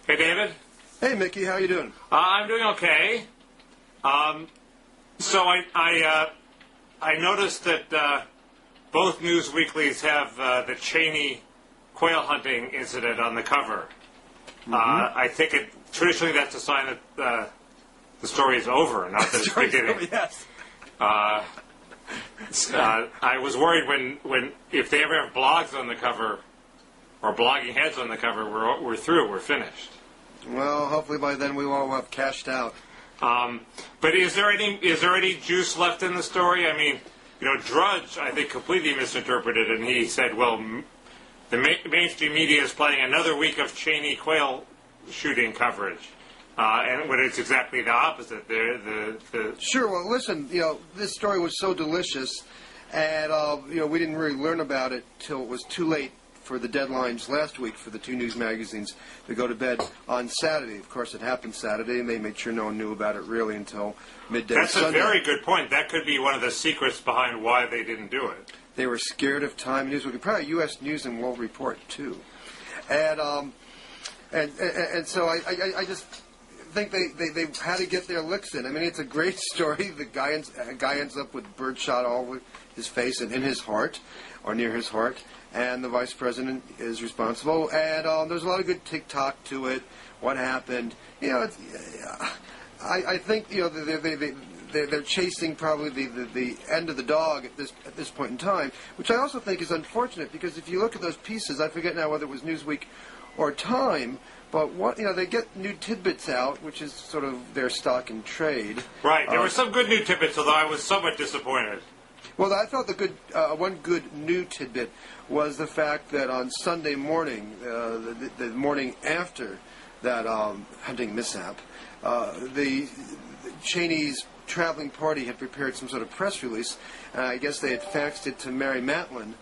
Hey, David. Hey, Mickey. How you doing? I'm doing okay. So I noticed that both news weeklies have the Cheney quail hunting incident on the cover. Mm-hmm. I think traditionally that's a sign that the story is over, not that it's beginning. Yes. I was worried when if they ever have blogs on the cover or blogging heads on the cover, we're through, we're finished. Well, hopefully by then we will all have cashed out. But is there any juice left in the story? I mean, Drudge, I think, completely misinterpreted, and he said, well, the mainstream media is playing another week of Cheney quail shooting coverage. And when it's exactly the opposite. Sure, well, listen, this story was so delicious, and, we didn't really learn about it till it was too late for the deadlines last week for the two news magazines to go to bed on Saturday. Of course, it happened Saturday, and they made sure no one knew about it really until midday Sunday. That's a very good point. That could be one of the secrets behind why they didn't do it. They were scared of Time News. We could probably U.S. News and World Report, too. And so I just think they had to get their licks in. I mean, it's a great story. The guy ends up with birdshot all over his face and in his heart, or near his heart. And the vice president is responsible. And there's a lot of good TikTok to it. What happened? I think they're chasing probably the end of the dog at this point in time, which I also think is unfortunate because if you look at those pieces, I forget now whether it was Newsweek or Time, but they get new tidbits out, which is sort of their stock in trade. Right. There were some good new tidbits, although I was somewhat disappointed. Well, I thought one good new tidbit was the fact that on Sunday morning, the morning after that hunting mishap, the Cheney's traveling party had prepared some sort of press release. I guess they had faxed it to Mary Matlin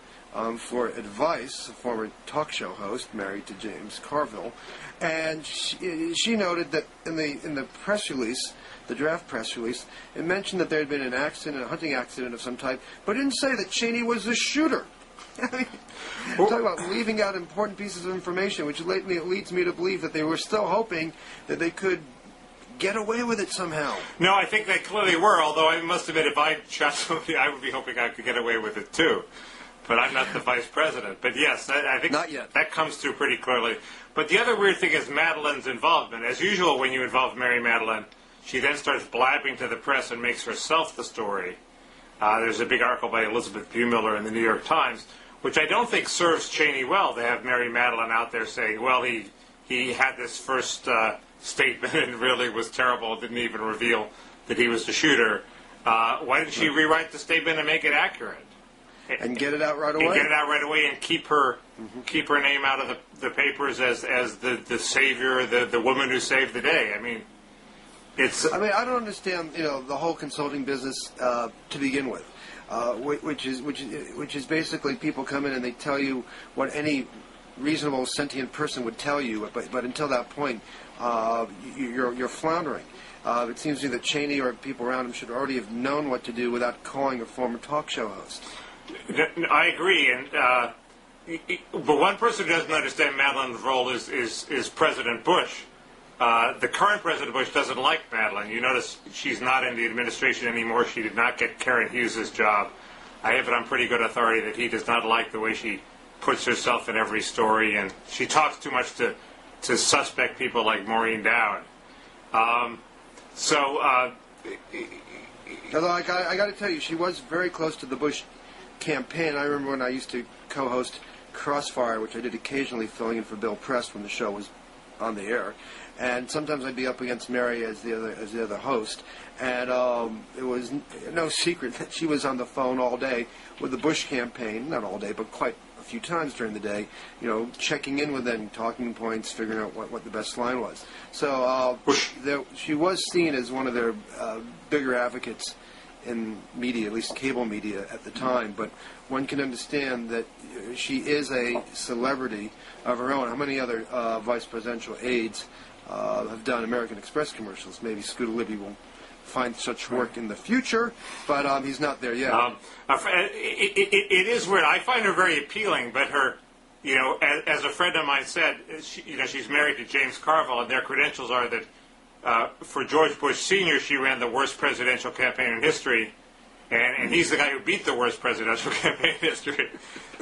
for advice, a former talk show host married to James Carville, and she noted that in the press release, the draft press release, it mentioned that there had been an accident, a hunting accident of some type, but it didn't say that Cheney was the shooter. I mean, talk about leaving out important pieces of information, which leads me to believe that they were still hoping that they could get away with it somehow. No, I think they clearly were, although I must admit if I shot somebody, I would be hoping I could get away with it too. But I'm not the vice president. But yes, I think not yet. That comes through pretty clearly. But the other weird thing is Madeline's involvement. As usual, when you involve Mary Madeline, she then starts blabbing to the press and makes herself the story. There's a big article by Elizabeth Buemiller in the New York Times, which I don't think serves Cheney well to have Mary Madeline out there saying, well, he had this first statement and really was terrible, didn't even reveal that he was the shooter. Why didn't she rewrite the statement and make it accurate? And get it out right away? And get it out right away and keep her name out of the papers as the savior, the woman who saved the day. I mean, I don't understand, the whole consulting business to begin with, which is basically people come in and they tell you what any reasonable sentient person would tell you, but until that point, you're floundering. It seems to me that Cheney or people around him should already have known what to do without calling a former talk show host. I agree, but one person who doesn't understand Madeline's role is President Bush. The current President Bush doesn't like Madeline. You notice she's not in the administration anymore. She did not get Karen Hughes' job. I have it on pretty good authority that he does not like the way she puts herself in every story, and she talks too much to suspect people like Maureen Dowd. Although I got to tell you, she was very close to the Bush campaign. I remember when I used to co-host Crossfire, which I did occasionally filling in for Bill Press when the show was on the air, and sometimes I'd be up against Mary as the other host, and it was no secret that she was on the phone all day with the Bush campaign, not all day, but quite a few times during the day, checking in with them, talking points, figuring out what the best line was. So she was seen as one of their bigger advocates in media, at least cable media at the time, but one can understand that she is a celebrity of her own. How many other vice presidential aides have done American Express commercials? Maybe Scooter Libby will find such work in the future, but he's not there yet. It is weird. I find her very appealing, but her as a friend of mine said, she's married to James Carville, and their credentials are that for George Bush Sr., she ran the worst presidential campaign in history, and he's the guy who beat the worst presidential campaign in history.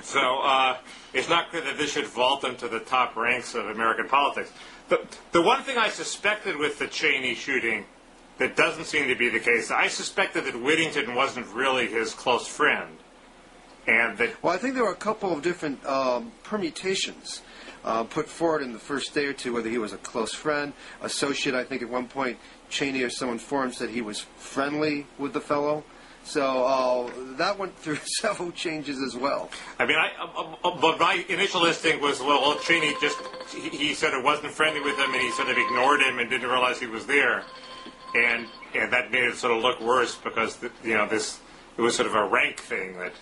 So it's not clear that this should vault them to the top ranks of American politics. The one thing I suspected with the Cheney shooting that doesn't seem to be the case, I suspected that Whittington wasn't really his close friend. And that, well, I think there were a couple of different permutations put forward in the first day or two, whether he was a close friend, associate. I think at one point Cheney or someone for him said he was friendly with the fellow. So that went through several changes as well. I mean, but my initial instinct was, well, Cheney he said it wasn't friendly with him, and he sort of ignored him and didn't realize he was there. And that made it sort of look worse because, it was sort of a rank thing that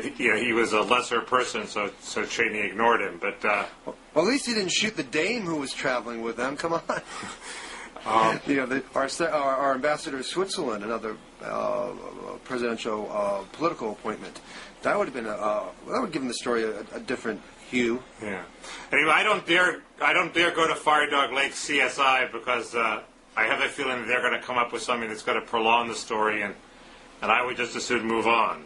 he was a lesser person, so Cheney ignored him. But well, at least he didn't shoot the dame who was traveling with them. Come on. Our ambassador to Switzerland, another presidential political appointment, that would have been that would give the story a different hue. Yeah. Anyway, I don't dare go to Fire Dog Lake CSI because I have a feeling that they're going to come up with something that's going to prolong the story, and I would just as soon move on.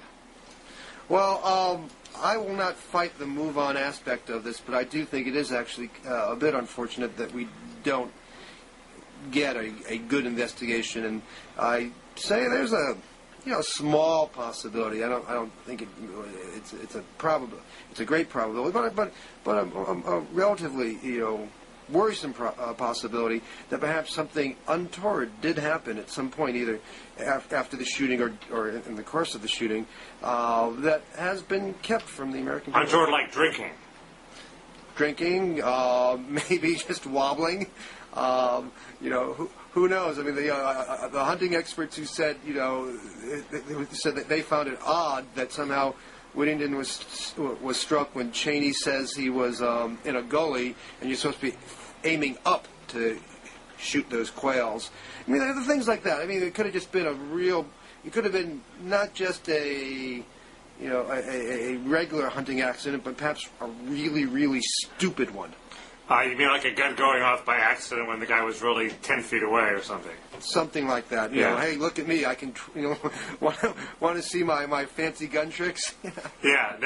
Well, I will not fight the move on aspect of this, but I do think it is actually a bit unfortunate that we don't get a good investigation, and I say there's a small possibility. I don't think it's a probable. It's a great probability, but a relatively worrisome possibility that perhaps something untoward did happen at some point, either after the shooting or in the course of the shooting, that has been kept from the American people. Untoward, like drinking. Drinking, maybe just wobbling. Who knows? I mean, the hunting experts who said, they said that they found it odd that somehow Whittington was struck when Cheney says he was in a gully, and you're supposed to be aiming up to shoot those quails. I mean, there are things like that. I mean, it could have just been it could have been not just a regular hunting accident, but perhaps a really, really stupid one. You mean like a gun going off by accident when the guy was really 10 feet away or something? Something like that. Hey, look at me. I can, want to see my fancy gun tricks? That's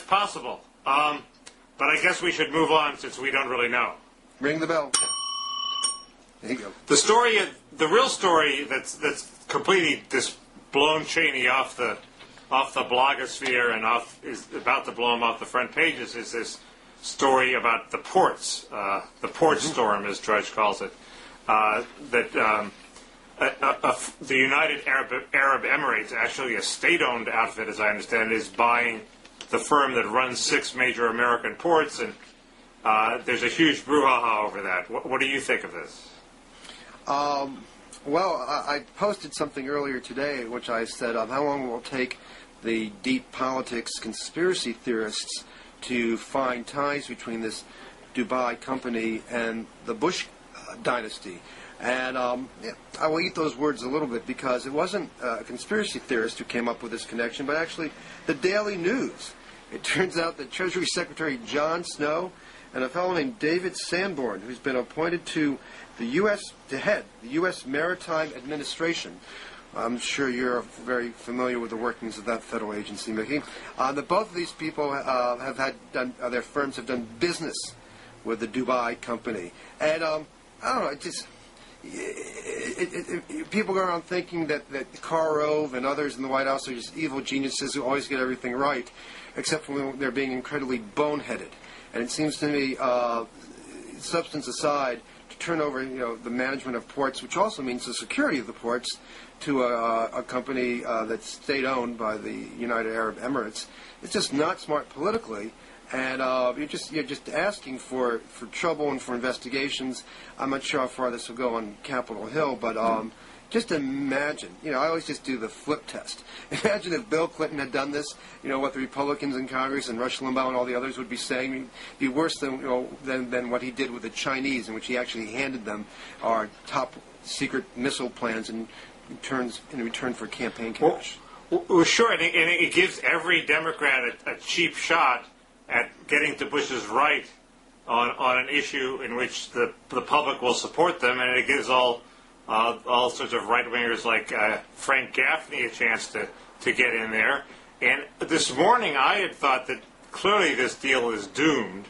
possible. But I guess we should move on since we don't really know. Ring the bell. There you go. The real story that's completely blown Cheney off the blogosphere and is about to blow him off the front pages is this story about the ports, the port storm, as Drudge calls it, that the United Arab Emirates, actually a state-owned outfit, as I understand it, is buying the firm that runs 6 major American ports, and there's a huge brouhaha over that. What do you think of this? Well, I posted something earlier today, which I said, how long will it take the deep politics conspiracy theorists to find ties between this Dubai company and the Bush dynasty? And I will eat those words a little bit because it wasn't a conspiracy theorist who came up with this connection, but actually the Daily News. It turns out that Treasury Secretary John Snow and a fellow named David Sanborn, who's been appointed to head the U.S. Maritime Administration. I'm sure you're very familiar with the workings of that federal agency, Mickey. That both of these people their firms have done business with the Dubai company. And I don't know, people go around thinking that Karl Rove and others in the White House are just evil geniuses who always get everything right, except for when they're being incredibly boneheaded. And it seems to me, substance aside, to turn over the management of ports, which also means the security of the ports, to a company that's state-owned by the United Arab Emirates, it's just not smart politically. And you're just asking for trouble and for investigations. I'm not sure how far this will go on Capitol Hill, but just imagine. I always just do the flip test. Imagine if Bill Clinton had done this. What the Republicans in Congress and Rush Limbaugh and all the others would be saying. It'd be worse than what he did with the Chinese, in which he actually handed them our top secret missile plans in return for campaign cash. Well, sure, and it gives every Democrat a cheap shot at getting to Bush's right on an issue in which the public will support them, and it gives all sorts of right-wingers like Frank Gaffney a chance to get in there. And this morning I had thought that clearly this deal is doomed,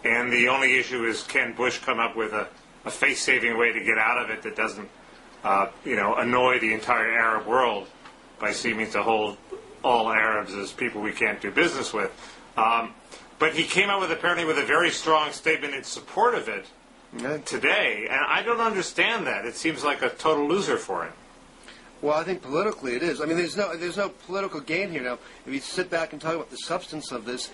and the only issue is, can Bush come up with a face-saving way to get out of it that doesn't annoy the entire Arab world by seeming to hold all Arabs as people we can't do business with. But he came out apparently with a very strong statement in support of it today, and I don't understand that. It seems like a total loser for him. Well, I think politically it is. I mean, there's no political gain here now. If you sit back and talk about the substance of this,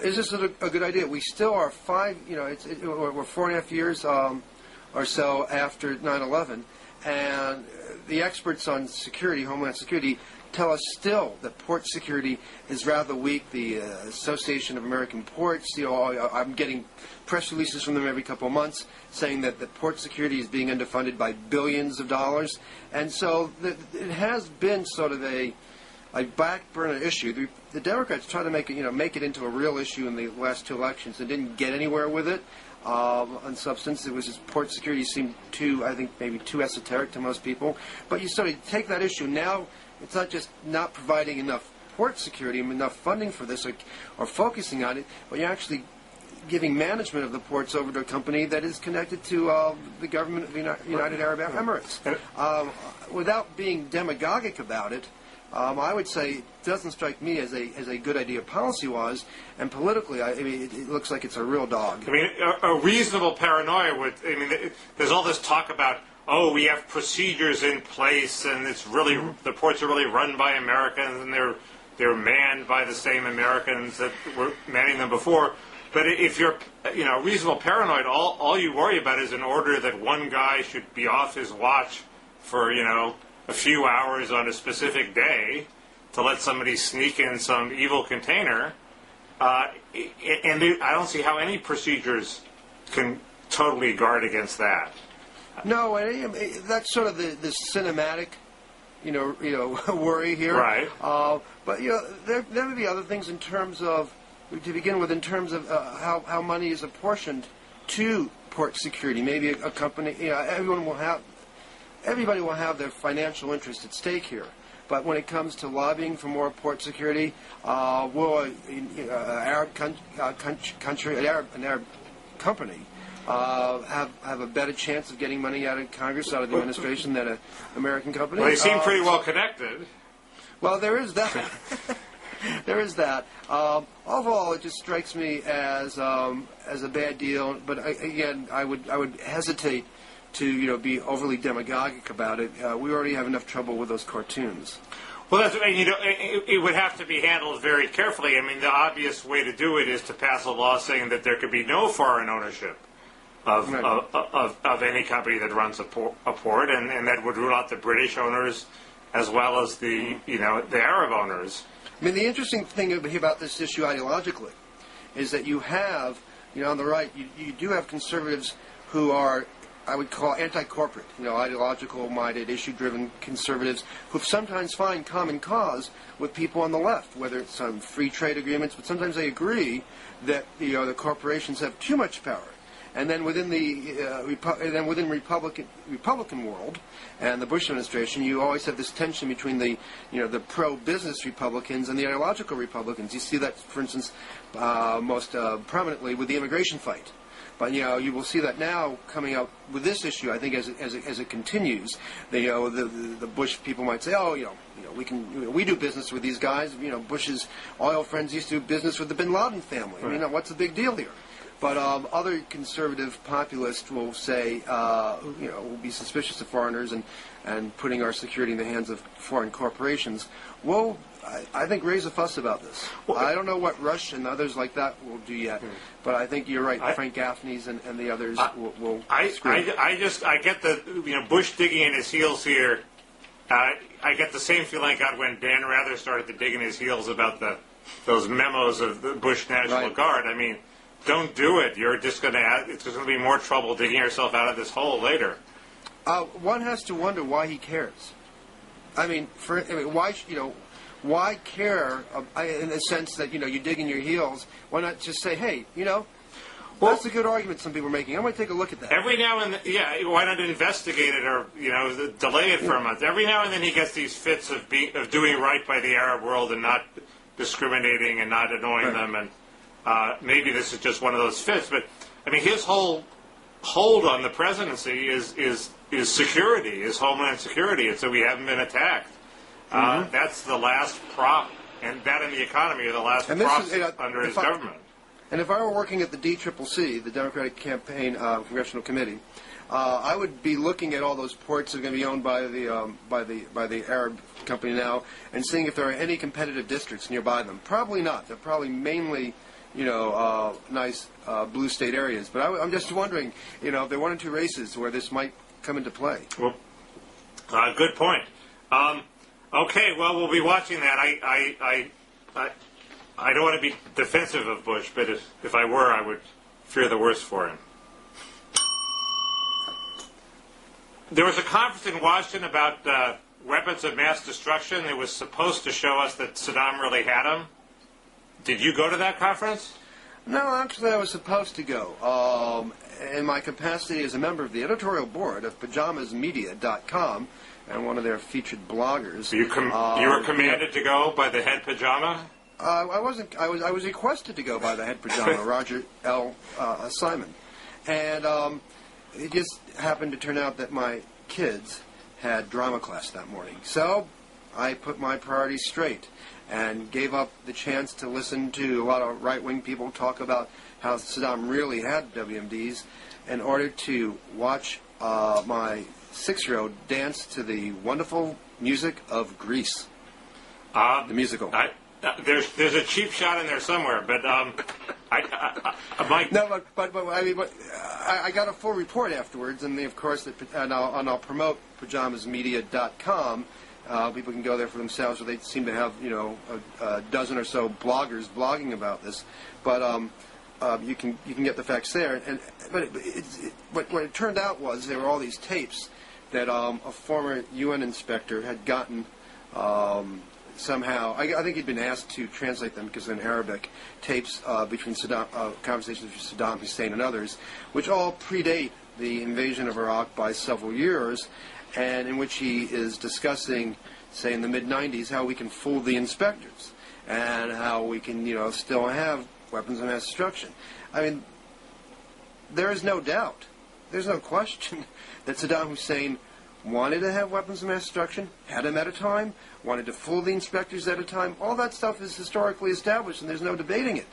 is this a good idea? We still are we're 4.5 years or so after 9/11, and the experts on security, Homeland Security, tell us still that port security is rather weak. The Association of American Ports, I'm getting press releases from them every couple of months saying that the port security is being underfunded by billions of dollars. And so it has been sort of a back burner issue. The Democrats tried to make it into a real issue in the last two elections and didn't get anywhere with it. On substance, it was just port security seemed maybe too esoteric to most people. But you sort of take that issue now. It's not just not providing enough port security, enough funding for this, or focusing on it, but you're actually giving management of the ports over to a company that is connected to the government of the United Arab Emirates. Without being demagogic about it, I would say it doesn't strike me as a good idea policy-wise, and politically, it looks like it's a real dog. I mean, a reasonable paranoia would. I mean, there's all this talk about, we have procedures in place, and it's really the ports are really run by Americans, and they're manned by the same Americans that were manning them before. But if you're, reasonable paranoid, all you worry about is an order that one guy should be off his watch for, a few hours on a specific day to let somebody sneak in some evil container. And I don't see how any procedures can totally guard against that. No, that's sort of the cinematic, worry here. Right. But there may be other things in terms of, to begin with, in terms of how money is apportioned to port security. Maybe a company, everybody will have their financial interest at stake here. But when it comes to lobbying for more port security, will an Arab country, an Arab company, have a better chance of getting money out of Congress, out of the administration, than an American company? Well, they seem pretty well connected. Well, there is that. There is that. Overall, it just strikes me as a bad deal. But again, I would hesitate to be overly demagogic about it. We already have enough trouble with those cartoons. Well, that's, it would have to be handled very carefully. I mean, the obvious way to do it is to pass a law saying that there could be no foreign ownership of any company that runs a port, and that would rule out the British owners as well as the Arab owners. I mean, the interesting thing about this issue ideologically is that you have, on the right, you do have conservatives who are, I would call, anti-corporate, ideological-minded, issue-driven conservatives who sometimes find common cause with people on the left, whether it's on free trade agreements, but sometimes they agree that the corporations have too much power. And then within the Republican world and the Bush administration, you always have this tension between the pro-business Republicans and the ideological Republicans. You see that, for instance, most prominently with the immigration fight. But you will see that now coming up with this issue. I think as it continues, the Bush people might say, we do business with these guys. Bush's oil friends used to do business with the Bin Laden family. Right. What's the big deal here? But other conservative populists will say, will be suspicious of foreigners and putting our security in the hands of foreign corporations. Will, I think, raise a fuss about this. Well, I don't know what Rush and others like that will do yet, but I think you're right. Frank Gaffney's and the others will scream. I get the Bush digging in his heels here. I get the same feeling I got when Dan Rather started to dig in his heels about those memos of the Bush National Guard. I mean, don't do it. You're just going to. It's going to be more trouble digging yourself out of this hole later. why care in the sense that, you dig in your heels? Why not just say, hey, that's a good argument some people are making. I might take a look at that. Every now and then, why not investigate it or, delay it for a month? Every now and then he gets these fits of doing right by the Arab world and not discriminating and not annoying them. And maybe this is just one of those fits. But, I mean, his whole hold on the presidency is security, is homeland security. And so we haven't been attacked. That's the last prop, and that and the economy are the last props under his government. And if I were working at the DCCC, the Democratic Campaign Congressional Committee, I would be looking at all those ports that are going to be owned by the Arab company now, and seeing if there are any competitive districts nearby them. Probably not. They're probably mainly, nice blue state areas. But I'm just wondering, if there are one or two races where this might come into play. Well, good point. Okay, well, we'll be watching that. I don't want to be defensive of Bush, but if I were, I would fear the worst for him. There was a conference in Washington about weapons of mass destruction. It was supposed to show us that Saddam really had them. Did you go to that conference? No, actually, I was supposed to go. In my capacity as a member of the editorial board of pajamasmedia.com and one of their featured bloggers. You were commanded to go by the head pajama? I wasn't. I was requested to go by the head pajama, Roger L. Simon, and it just happened to turn out that my kids had drama class that morning. So I put my priorities straight and gave up the chance to listen to a lot of right-wing people talk about how Saddam really had WMDs in order to watch my 6-year-old dance to the wonderful music of Grease, the musical. There's a cheap shot in there somewhere, but Mike. No, but I got a full report afterwards, and of course, I'll promote pajamasmedia.com. People can go there for themselves, or they seem to have a dozen or so bloggers blogging about this. But you can get the facts there. But what it turned out was there were all these tapes that a former UN inspector had gotten. Somehow, I think he'd been asked to translate them because they're in Arabic, tapes between conversations with Saddam Hussein and others, which all predate the invasion of Iraq by several years, and in which he is discussing, say, in the mid-'90s, how we can fool the inspectors and how we can, still have weapons of mass destruction. I mean, there is no doubt, there's no question that Saddam Hussein wanted to have weapons of mass destruction, had them at a time, wanted to fool the inspectors at a time. All that stuff is historically established, and there's no debating it.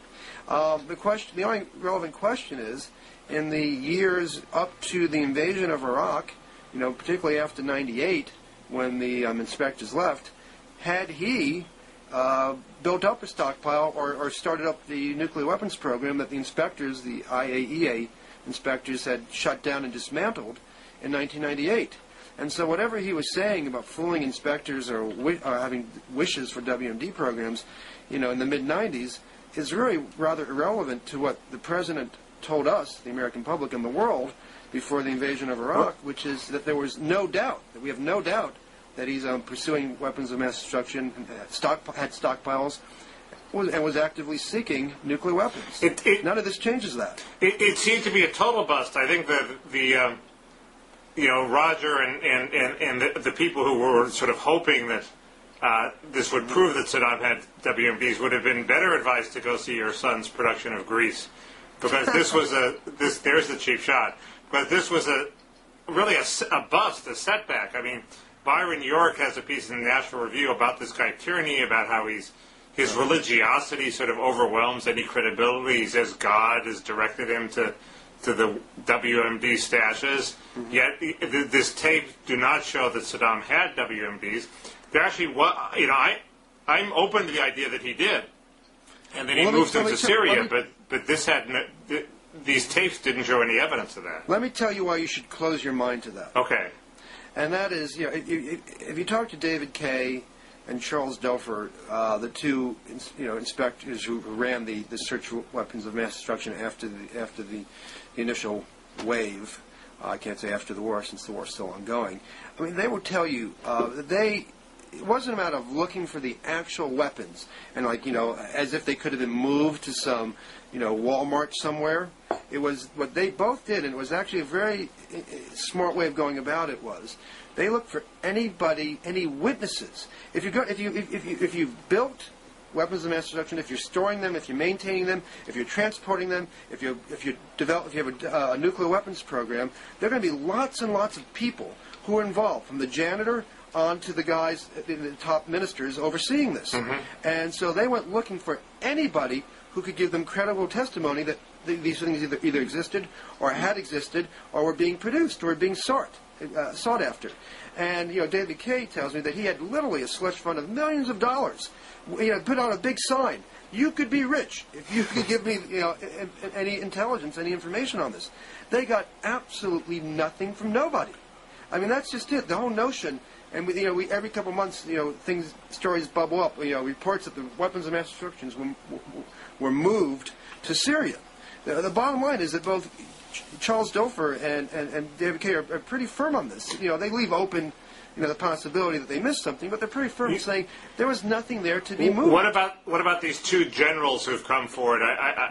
The only relevant question is, in the years up to the invasion of Iraq, particularly after '98, when the inspectors left, had he built up a stockpile or started up the nuclear weapons program that the inspectors, the IAEA inspectors, had shut down and dismantled in 1998? And so whatever he was saying about fooling inspectors or having wishes for WMD programs, in the mid-'90s, is really rather irrelevant to what the president told us, the American public and the world, before the invasion of Iraq, which is that there was no doubt, that we have no doubt that he's pursuing weapons of mass destruction, had stockpiles, and was actively seeking nuclear weapons. None of this changes that. It seemed to be a total bust. I think that the Roger and the people who were sort of hoping that this would prove that Saddam had WMDs would have been better advised to go see your son's production of Grease, because this was there's the cheap shot. But this was really a bust, a setback. I mean, Byron York has a piece in the National Review about this guy Tierney, about how his religiosity sort of overwhelms any credibility. He says God has directed him to the WMD stashes. Mm-hmm. Yet this tape do not show that Saddam had WMDs. There actually I'm open to the idea that he did, and then he moved them to Syria. But this had these tapes didn't show any evidence of that. Let me tell you why you should close your mind to that. Okay. And that is, if you talk to David Kay and Charles Dofer, the two inspectors who ran the search for weapons of mass destruction after the initial wave, I can't say after the war since the war is still ongoing. I mean, they will tell you that they it wasn't a matter of looking for the actual weapons and as if they could have been moved to some Walmart somewhere. It was what they both did, and it was actually a very smart way of going about it. Was they looked for anybody, any witnesses. If you've built weapons of mass destruction, if you're storing them, if you're maintaining them, if you're transporting them, if you have a nuclear weapons program, there are going to be lots and lots of people who are involved, from the janitor on to the guys, the top ministers overseeing this. Mm-hmm. And so they went looking for anybody who could give them credible testimony that these things either existed or had existed or were being produced or were being sought after. And David Kay tells me that he had literally a slush fund of millions of dollars. Put on a big sign. You could be rich if you could give me any intelligence, any information on this. They got absolutely nothing from nobody. I mean, that's just it. The whole notion. And we every couple of months, stories bubble up. Reports that the weapons of mass destruction were moved to Syria. The bottom line is that both Charles Dofer and David Kay are pretty firm on this. They leave open, the possibility that they missed something, but they're pretty firm saying there was nothing there to be moved. What about these two generals who've come forward?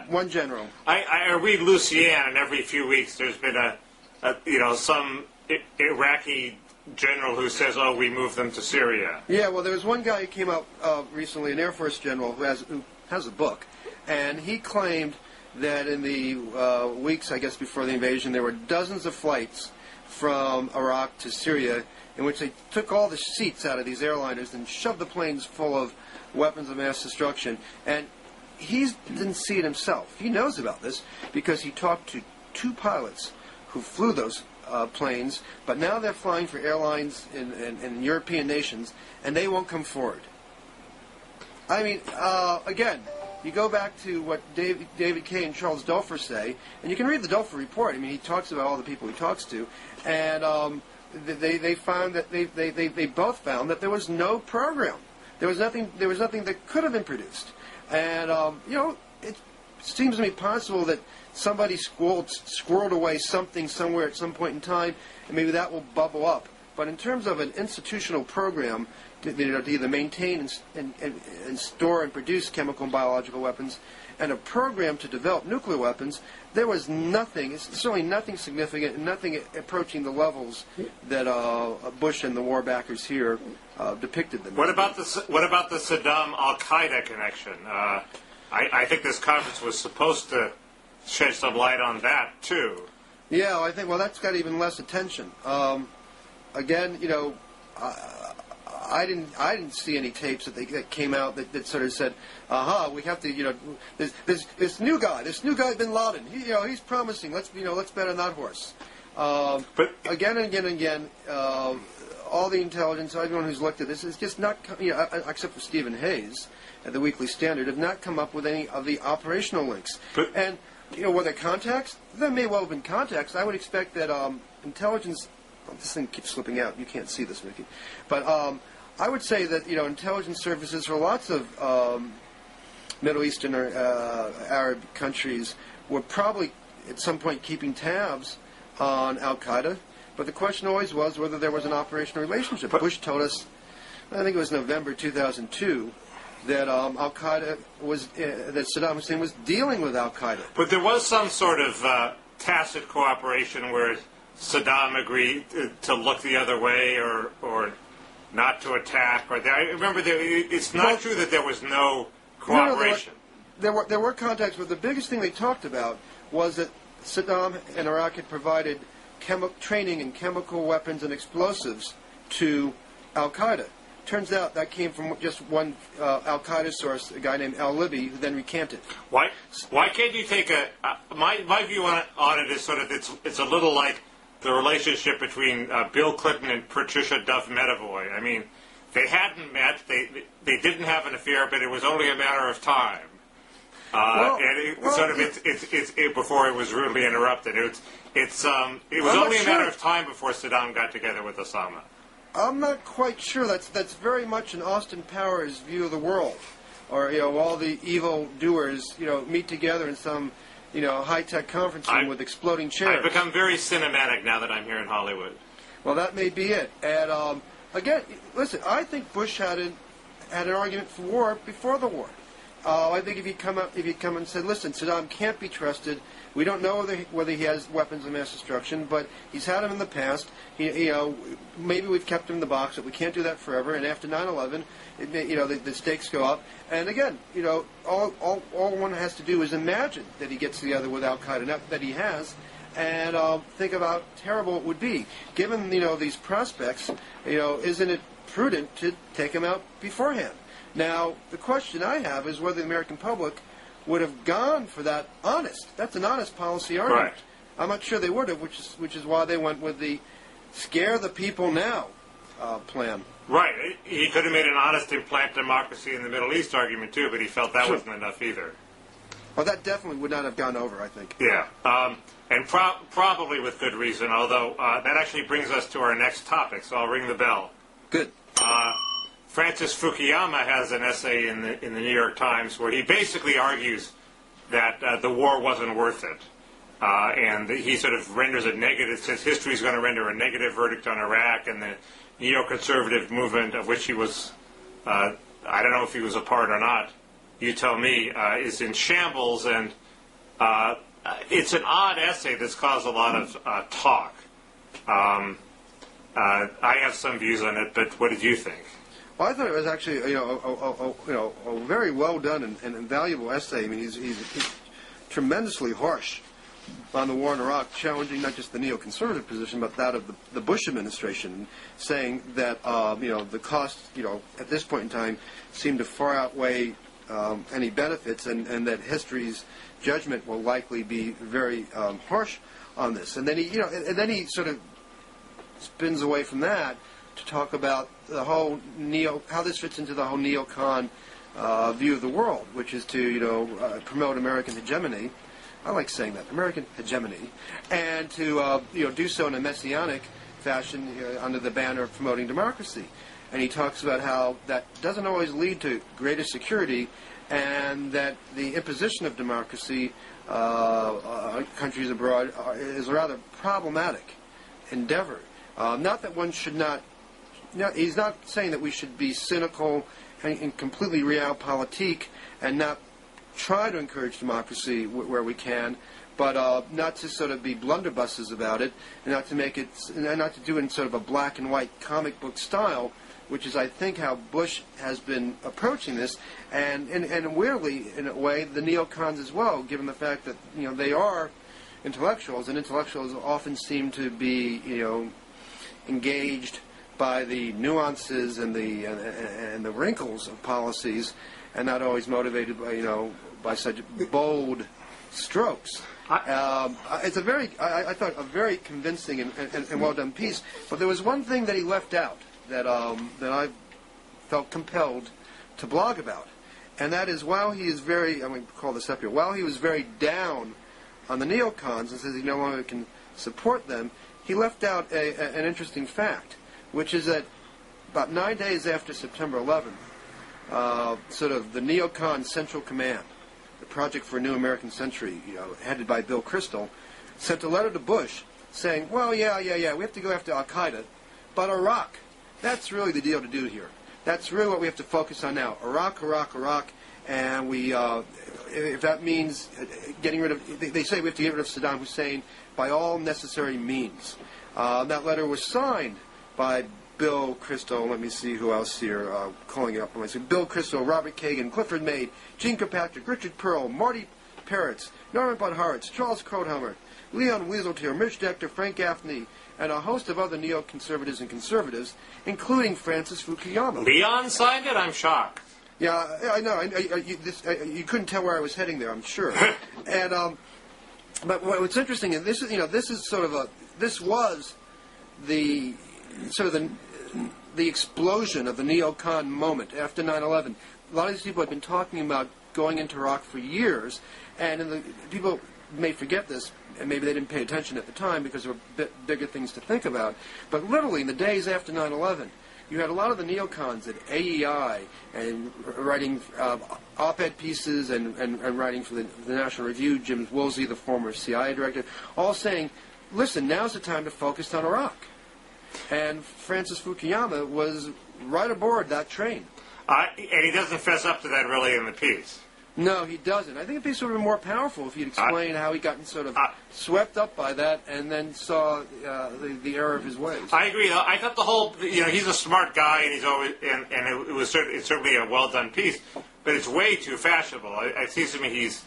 One general. I read Lucien, and every few weeks there's been some Iraqi general who says, "Oh, we moved them to Syria." Yeah, well, there was one guy who came out recently, an Air Force general who has a book, and he claimed that in the weeks, I guess, before the invasion, there were dozens of flights from Iraq to Syria in which they took all the seats out of these airliners and shoved the planes full of weapons of mass destruction. And he didn't see it himself. He knows about this because he talked to two pilots who flew those planes, but now they're flying for airlines in European nations, and they won't come forward. I mean, again, you go back to what David Kay and Charles Dofer say, and you can read the Dofer report. I mean, he talks about all the people he talks to, and they found that they both found that there was no program. There was nothing that could have been produced, and it seems to me possible that somebody squirreled away something somewhere at some point in time, and maybe that will bubble up. But in terms of an institutional program to either maintain and store and produce chemical and biological weapons, and a program to develop nuclear weapons, there was nothing. It's certainly nothing significant, and nothing approaching the levels that Bush and the war backers here depicted them. What about the Saddam Al Qaeda connection? I think this conference was supposed to shed some light on that too. Yeah, I think that's got even less attention. Again, I didn't see any tapes that came out that sort of said, "Aha, we have to, this new guy Bin Laden, he's promising. Let's bet on that horse." But again and again and again, all the intelligence, everyone who's looked at this, is just not, except for Stephen Hayes at the Weekly Standard, have not come up with any of the operational links. And were there contacts? There may well have been contacts. I would expect that intelligence. This thing keeps slipping out. You can't see this, Mickey. But I would say that intelligence services for lots of Middle Eastern or Arab countries were probably at some point keeping tabs on Al Qaeda. But the question always was whether there was an operational relationship. Bush told us, I think it was November 2002, that Al Qaeda was that Saddam Hussein was dealing with Al Qaeda. But there was some sort of tacit cooperation where Saddam agreed to look the other way or not to attack. I remember it's not true that there was no cooperation. No, there were contacts, but the biggest thing they talked about was that Saddam and Iraq had provided training in chemical weapons and explosives to Al Qaeda. Turns out that came from just one Al Qaeda source, a guy named Al-Libi, who then recanted. Why can't you take my view on it is sort of it's a little like the relationship between Bill Clinton and Patricia Duff Medavoy. I mean, they hadn't met, they didn't have an affair, but it was only a matter of time. Before it was rudely interrupted. It was only a matter of time before Saddam got together with Osama. I'm not quite sure. That's very much an Austin Powers view of the world, or all the evil doers meet together in some high-tech conference room with exploding chairs. I've become very cinematic now that I'm here in Hollywood. Well, that may be it. And again, listen, I think Bush had an argument for war before the war. I think if he'd come and said, listen, Saddam can't be trusted. We don't know whether he has weapons of mass destruction, but he's had them in the past. Maybe we've kept him in the box, but we can't do that forever. And after 9/11, the stakes go up. And again, all one has to do is imagine that he gets together with Al Qaeda, not that he has, and think about how terrible it would be. Given these prospects, isn't it prudent to take him out beforehand? Now, the question I have is whether the American public would have gone for that that's an honest policy argument. Right. I'm not sure they would have, which is why they went with the scare the people now plan. Right. He could have made an honest implant democracy in the Middle East argument too, but he felt that wasn't enough either. Well, that definitely would not have gone over, I think. Yeah. And probably with good reason, although that actually brings us to our next topic, so I'll ring the bell. Good. Francis Fukuyama has an essay in the New York Times where he basically argues that the war wasn't worth it. And he sort of renders a negative, says history is going to render a negative verdict on Iraq, and the neoconservative movement, of which he was, I don't know if he was a part or not, you tell me, is in shambles. And it's an odd essay that's caused a lot of talk. I have some views on it, but what did you think? Well, I thought it was actually a very well done and valuable essay. I mean, he's tremendously harsh on the war in Iraq, challenging not just the neoconservative position, but that of the Bush administration, saying that the costs at this point in time seem to far outweigh any benefits, and that history's judgment will likely be very harsh on this. And then he sort of spins away from that to talk about the whole how this fits into the whole neocon view of the world, which is to promote American hegemony. I like saying that, American hegemony, and to do so in a messianic fashion under the banner of promoting democracy. And he talks about how that doesn't always lead to greater security, and that the imposition of democracy on countries abroad is a rather problematic endeavor. Not that one should not. He's not saying that we should be cynical and completely realpolitik and not try to encourage democracy where we can, but not to sort of be blunderbusses about it, and not to make it, and not to do it in sort of a black and white comic book style, which is, I think, how Bush has been approaching this, and weirdly, in a way, the neocons as well, given the fact that they are intellectuals, and intellectuals often seem to be engaged by the nuances and the wrinkles of policies, and not always motivated by such bold strokes. It's I thought a very convincing and well done piece. But there was one thing that he left out that I felt compelled to blog about, and that is while he is very, I'm going to call this up here, while he was very down on the neocons and says he no longer can support them, he left out an interesting fact, which is that about 9 days after September 11th, sort of the neocon Central Command, the Project for a New American Century, headed by Bill Kristol, sent a letter to Bush saying, well, yeah, we have to go after Al Qaeda, but Iraq, that's really the deal to do here. That's really what we have to focus on now. Iraq, and we, if that means getting rid of, they say we have to get rid of Saddam Hussein by all necessary means. That letter was signed by Bill Kristol, let me see who else here, calling it up. Bill Kristol, Robert Kagan, Clifford Maid, Gene Kirkpatrick, Richard Pearl, Marty Peretz, Norman Bud-Hartz, Charles Krauthammer, Leon Wieseltier, Mitch Decter, Frank Gaffney, and a host of other neoconservatives and conservatives, including Francis Fukuyama. Leon signed it? I'm shocked. Yeah, I know. You couldn't tell where I was heading there, I'm sure. And but what's interesting is this was the sort of the explosion of the neocon moment after 9/11. A lot of these people had been talking about going into Iraq for years, and people may forget this, and maybe they didn't pay attention at the time because there were bigger things to think about. But literally, in the days after 9/11, you had a lot of the neocons at AEI and writing op-ed pieces and writing for the National Review, Jim Woolsey, the former CIA director, all saying, listen, now's the time to focus on Iraq. And Francis Fukuyama was right aboard that train. And he doesn't fess up to that really in the piece. No, he doesn't. I think the piece would have been more powerful if he'd explained how he got sort of swept up by that and then saw the error of his ways. I agree. I thought the whole, he's a smart guy, and he's always, and it's certainly a well done piece, but it's way too fashionable. It seems to me he's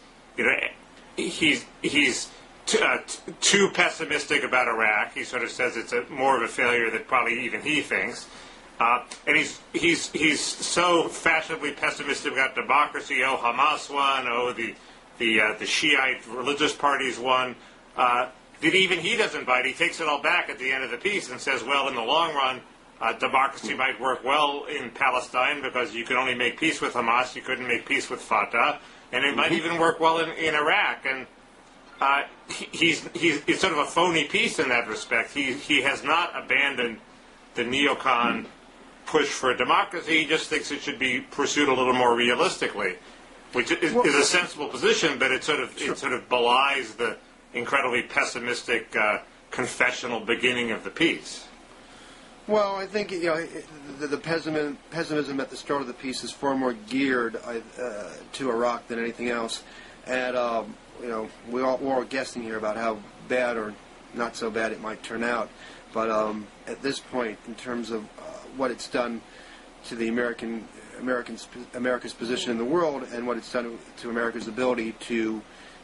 too pessimistic about Iraq. He sort of says it's more of a failure than probably even he thinks. And he's so fashionably pessimistic about democracy. Oh, Hamas won. Oh, the Shiite religious parties won. That even he doesn't bite. He takes it all back at the end of the piece and says, well, in the long run, democracy might work well in Palestine because you could only make peace with Hamas. You couldn't make peace with Fatah, and it might even work well in Iraq. And he's sort of a phony piece in that respect. He has not abandoned the neocon push for democracy. He just thinks it should be pursued a little more realistically, which is a sensible position, but it sort of belies the incredibly pessimistic confessional beginning of the piece. Well, I think the pessimism at the start of the piece is far more geared to Iraq than anything else, and we're all guessing here about how bad or not so bad it might turn out. But at this point, in terms of what it's done to the America's position in the world and what it's done to America's ability to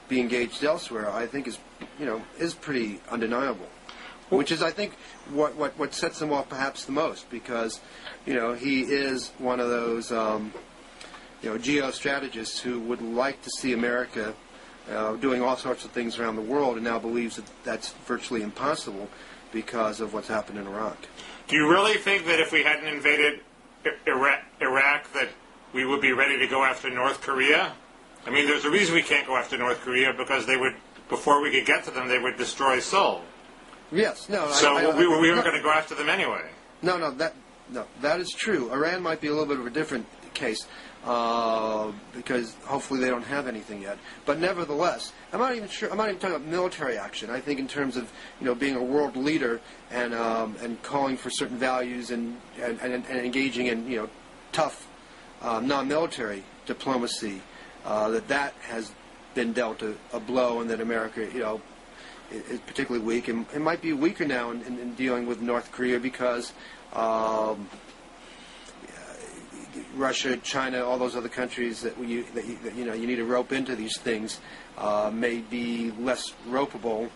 be engaged elsewhere, I think is pretty undeniable. Which is, I think, what sets him off perhaps the most, because he is one of those geostrategists who would like to see America doing all sorts of things around the world, and now believes that that's virtually impossible because of what's happened in Iraq. Do you really think that if we hadn't invaded Iraq that we would be ready to go after North Korea? I mean, there's a reason we can't go after North Korea, because they would, before we could get to them, they would destroy Seoul. Yes, no. So we weren't going to go after them anyway. No, that is true. Iran might be a little bit of a different case, because hopefully they don't have anything yet. But nevertheless, I'm not even talking about military action. I think in terms of being a world leader and calling for certain values and engaging in tough non-military diplomacy, that has been dealt a blow, and that America is particularly weak, and it might be weaker now in dealing with North Korea because Russia, China, all those other countries that you need to rope into these things may be less ropeable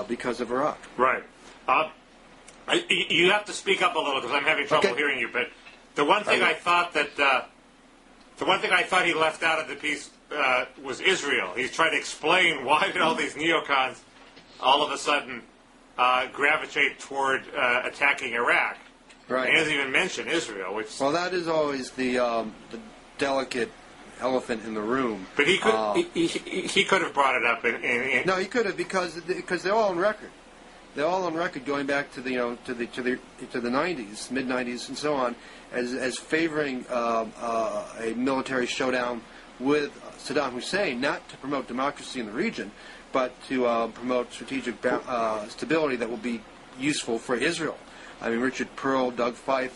because of Iraq. Right. You have to speak up a little because I'm having trouble hearing you. But the one thing I thought he left out of the piece was Israel. He's trying to explain why did all these neocons all of a sudden gravitate toward attacking Iraq. Right. He doesn't even mention Israel, which... Well, that is always the delicate elephant in the room. But he could have brought it up. No, he could have, because they're all on record. They're all on record going back to the to the 90s, mid 90s, and so on, as favoring a military showdown with Saddam Hussein, not to promote democracy in the region, but to promote strategic stability that will be useful for Israel. I mean, Richard Pearl, Doug Feith,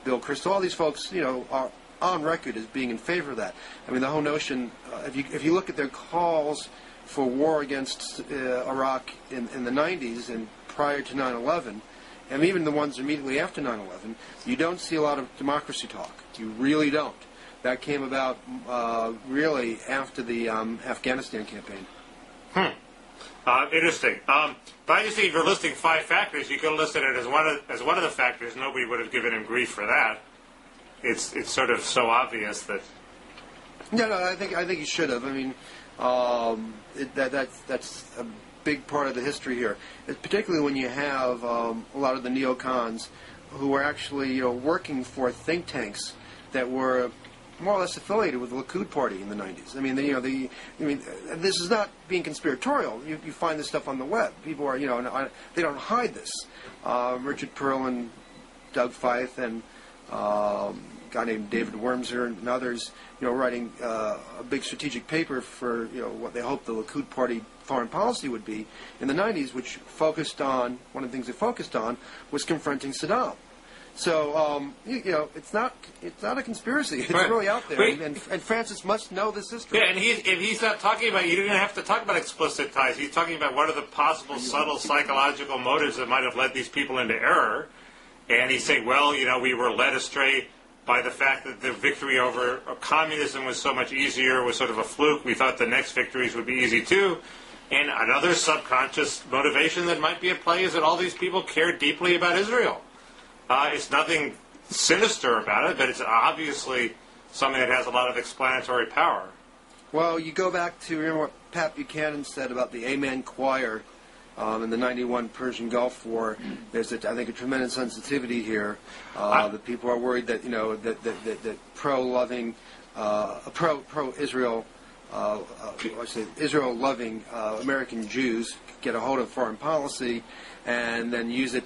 Bill Kristol, all these folks, are on record as being in favor of that. I mean, the whole notion, if you look at their calls for war against Iraq in the 90s and prior to 9/11, and even the ones immediately after 9/11, you don't see a lot of democracy talk. You really don't. That came about really after the Afghanistan campaign. Interesting. But I just think if you're listing 5 factors, you could have listed it as one of the factors. Nobody would have given him grief for that. It's sort of so obvious that. No, I think you should have. I mean, that's a big part of the history here. Particularly when you have a lot of the neocons who are actually working for think tanks that were more or less affiliated with the Likud party in the 90s. I mean, this is not being conspiratorial. You find this stuff on the web. People are, they don't hide this. Richard Pearl and Doug Feith and guy named David Wormser and others, writing a big strategic paper for what they hoped the Likud Party foreign policy would be in the 90s, which focused on, one of the things it focused on was confronting Saddam. So it's not a conspiracy. It's really out there, and Francis must know this history. Yeah, and if he's not talking about, you don't even have to talk about explicit ties. He's talking about what are the possible subtle psychological motives that might have led these people into error. And he's saying, well, we were led astray by the fact that the victory over communism was so much easier, was sort of a fluke. We thought the next victories would be easy too. And another subconscious motivation that might be at play is that all these people care deeply about Israel. It's nothing sinister about it, but it's obviously something that has a lot of explanatory power. Well, you go back to, remember what Pat Buchanan said about the Amen Choir in the 91 Persian Gulf War. There's, I think, a tremendous sensitivity here. That people are worried that, that pro-loving, pro-Israel, Israel-loving American Jews get a hold of foreign policy and then use it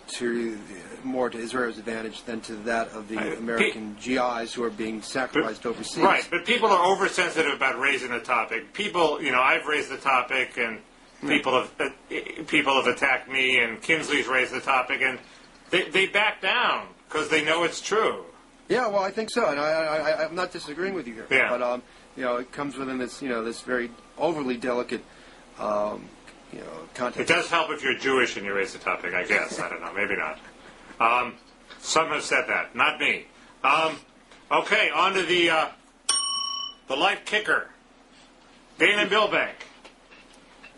more to Israel's advantage than to that of the American GIs who are being sacrificed overseas. Right, but people are oversensitive about raising the topic. People, I've raised the topic, and people have attacked me, and Kinsley's raised the topic, and they back down because they know it's true. Yeah, well, I think so, and I'm not disagreeing with you here. Yeah. But it comes within this, this very overly delicate, context. It does help if you're Jewish and you raise the topic, I guess. I don't know, maybe not. Some have said that, not me. Okay, on to the life kicker. Dana Milbank.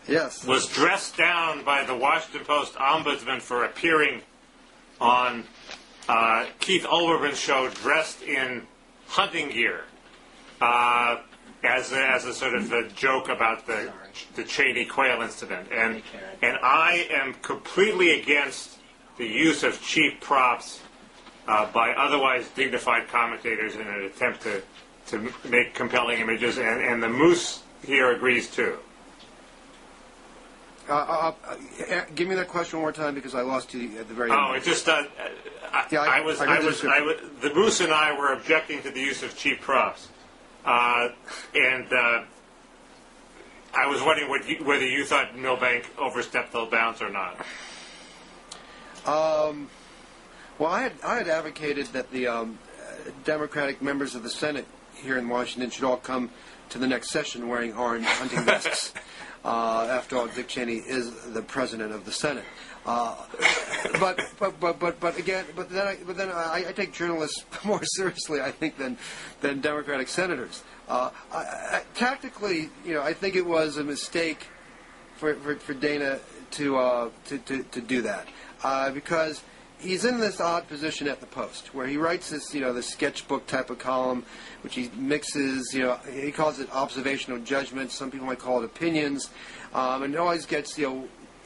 Yes. Was dressed down by the Washington Post ombudsman for appearing on Keith Olbermann's show dressed in hunting gear as a sort of a joke about the Cheney quail incident. And I am completely against the use of cheap props by otherwise dignified commentators in an attempt to make compelling images, and the Moose here agrees too. Give me that question one more time because I lost you at the very end. Oh, it just the Moose and I were objecting to the use of cheap props, and I was wondering whether you thought Milbank overstepped the bounds or not. Well, I had advocated that the Democratic members of the Senate here in Washington should all come to the next session wearing orange hunting vests. After all, Dick Cheney is the president of the Senate. But then I take journalists more seriously, I think, than Democratic senators. Tactically, I think it was a mistake for Dana to do that because he's in this odd position at the Post where he writes this, this sketchbook type of column, which he mixes, he calls it observational judgment. Some people might call it opinions, and it always gets,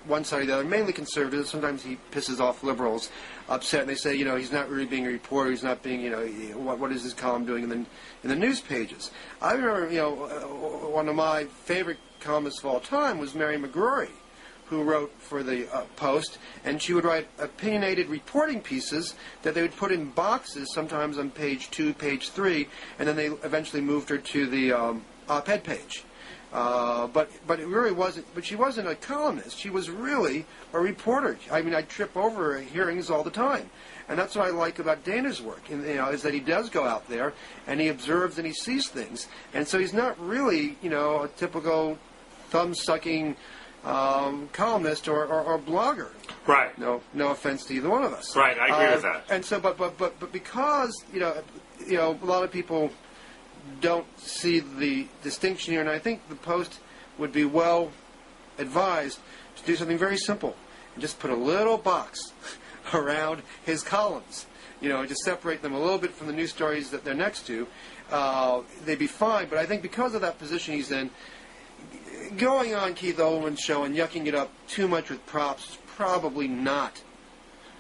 one side or the other, mainly conservatives. Sometimes he pisses off liberals, upset, and they say, he's not really being a reporter. He's not being, what is his column doing in the news pages? I remember, one of my favorite columnists of all time was Mary McGrory, who wrote for the Post, and she would write opinionated reporting pieces that they would put in boxes, sometimes on page 2, page 3, and then they eventually moved her to the op-ed page. But it really wasn't. But she wasn't a columnist. She was really a reporter. I mean, I trip over hearings all the time, and that's what I like about Dana's work. Is that he does go out there and he observes and he sees things, and so he's not really, a typical thumb-sucking columnist or blogger. Right. No offense to either one of us. Right. I agree with that. And so, but because a lot of people don't see the distinction here, and I think the Post would be well advised to do something very simple and just put a little box around his columns, to separate them a little bit from the news stories that they're next to. They'd be fine, but I think because of that position he's in, going on Keith Olbermann's show and yucking it up too much with props is probably not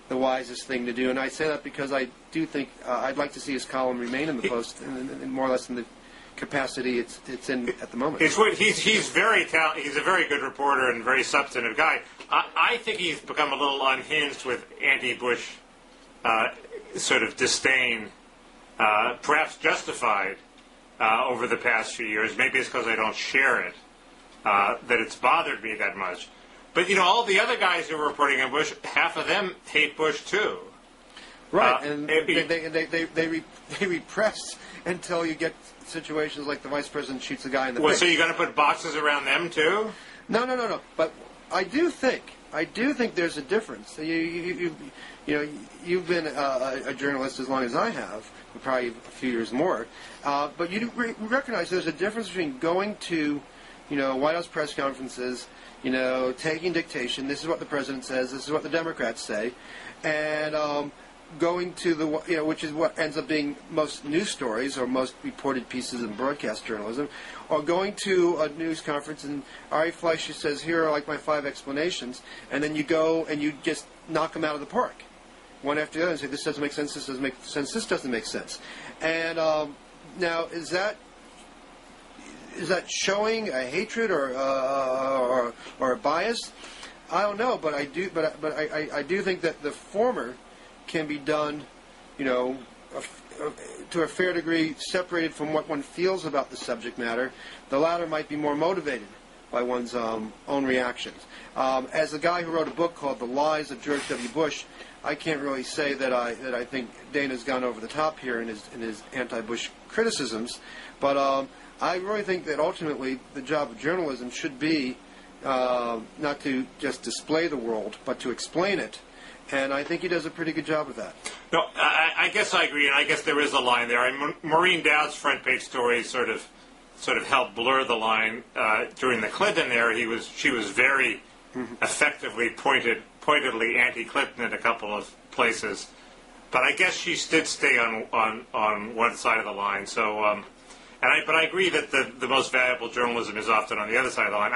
the wisest thing to do. And I say that because I do think I'd like to see his column remain in the Post, in more or less in the capacity it's in at the moment. He's very talented. He's a very good reporter and very substantive guy. I think he's become a little unhinged with anti-Bush sort of disdain perhaps justified over the past few years. Maybe it's because I don't share it that it's bothered me that much. But, all the other guys who are reporting on Bush, half of them hate Bush, too. Right, and they repress until you get situations like the vice president shoots a guy in the face. So you're going to put boxes around them, too? No. But I do think there's a difference. You've been a journalist as long as I have, probably a few years more. But you recognize there's a difference between going to, White House press conferences, taking dictation. This is what the president says. This is what the Democrats say, and going to the, which is what ends up being most news stories or most reported pieces in broadcast journalism, or going to a news conference and Ari Fleischer says, here are like my 5 explanations, and then you go and you just knock them out of the park, one after the other, and say, this doesn't make sense, this doesn't make sense, this doesn't make sense. And now, is that showing a hatred or a bias? I don't know, but I do think that the former can be done, to a fair degree, separated from what one feels about the subject matter. The latter might be more motivated by one's own reactions. As a guy who wrote a book called The Lies of George W. Bush, I can't really say that I think Dana's gone over the top here in his anti-Bush criticisms, but I really think that ultimately the job of journalism should be not to just display the world, but to explain it. And I think he does a pretty good job of that. No, I guess I agree, and I guess there is a line there. Maureen Dowd's front page story sort of helped blur the line during the Clinton era. She was very effectively pointedly anti-Clinton in a couple of places, but I guess she did stay on one side of the line. So, but I agree that the most valuable journalism is often on the other side of the line.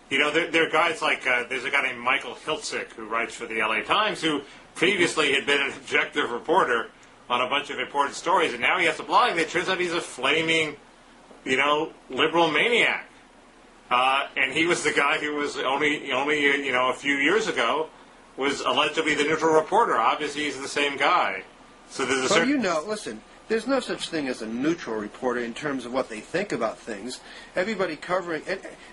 There are guys like, there's a guy named Michael Hiltzik who writes for the LA Times who previously had been an objective reporter on a bunch of important stories, and now he has a blog, and it turns out he's a flaming, liberal maniac. And he was the guy who was only a few years ago was allegedly the neutral reporter. Obviously, he's the same guy. So there's a certain... listen, there's no such thing as a neutral reporter in terms of what they think about things. Everybody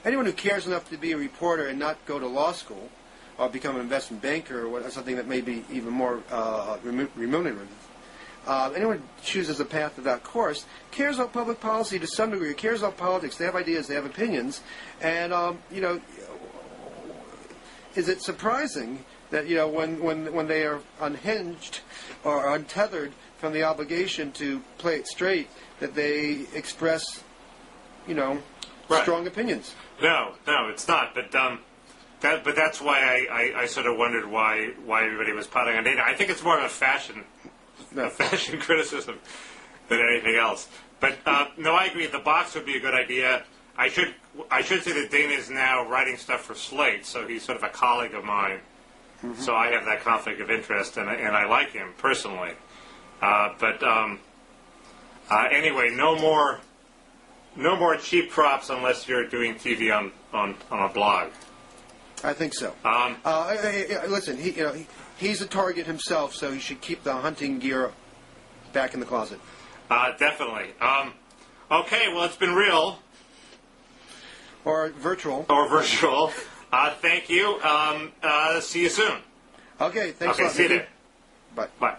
anyone who cares enough to be a reporter and not go to law school or become an investment banker or something that may be even more remunerative, anyone who chooses a path of that course cares about public policy to some degree, cares about politics. They have ideas, they have opinions, and is it surprising that when they are unhinged or untethered from the obligation to play it straight, that they express, Right. strong opinions? No, it's not. But that's why I sort of wondered why everybody was piling on Dana. I think it's more of a fashion criticism than anything else. But no, I agree. The box would be a good idea. I should say that Dana is now writing stuff for Slate, so he's sort of a colleague of mine. Mm-hmm. So I have that conflict of interest, and I like him personally. Anyway, no more cheap props unless you're doing TV on a blog. I think so. Listen, he's a target himself, so he should keep the hunting gear back in the closet. Definitely. Okay, well, it's been real. Or virtual. Thank you. See you soon. Okay, thanks a lot. Okay, see you then. Bye. Bye.